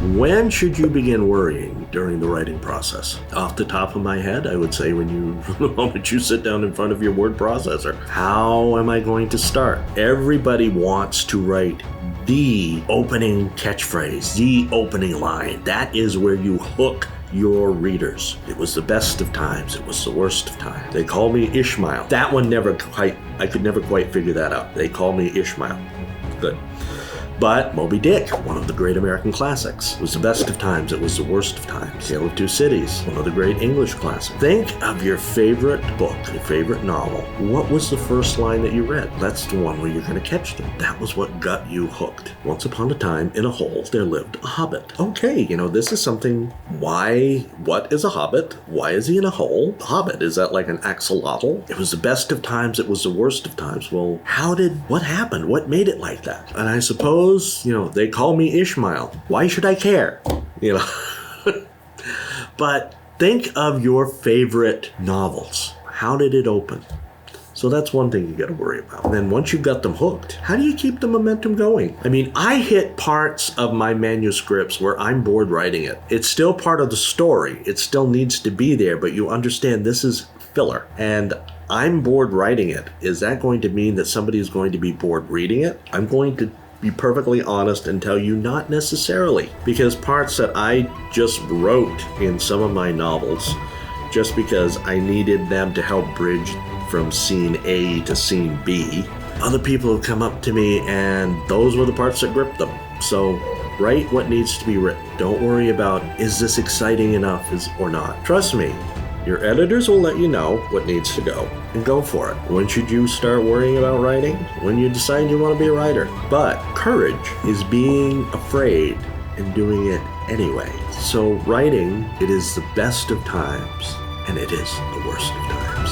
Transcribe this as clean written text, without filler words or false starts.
When should you begin worrying during the writing process? Off the top of my head, I would say the moment you sit down in front of your word processor. How am I going to start? Everybody wants to write the opening catchphrase, the opening line. That is where you hook your readers. It was the best of times. It was the worst of times. They call me Ishmael. That one I could never quite figure that out. They call me Ishmael. Good. But Moby Dick, one of the great American classics. It was the best of times. It was the worst of times. Tale of Two Cities, one of the great English classics. Think of your favorite book, your favorite novel. What was the first line that you read? That's the one where you're going to catch them. That was what got you hooked. Once upon a time, in a hole, there lived a hobbit. Okay, this is something. What is a hobbit? Why is he in a hole? The hobbit, is that like an axolotl? It was the best of times. It was the worst of times. Well, what happened? What made it like that? And I suppose, they call me Ishmael. Why should I care? But think of your favorite novels. How did it open? So that's one thing you got to worry about. And then once you've got them hooked, how do you keep the momentum going? I mean, I hit parts of my manuscripts where I'm bored writing it. It's still part of the story. It still needs to be there, but you understand this is filler. And I'm bored writing it. Is that going to mean that somebody is going to be bored reading it? I'm going to be perfectly honest and tell you not necessarily, because parts that I just wrote in some of my novels just because I needed them to help bridge from scene A to scene B, other people have come up to me and those were the parts that gripped them. So write what needs to be written. Don't worry about, is this exciting enough or not? Trust me, your editors will let you know what needs to go, and go for it. When should you start worrying about writing? When you decide you want to be a writer. But courage is being afraid and doing it anyway. So writing, it is the best of times, and it is the worst of times.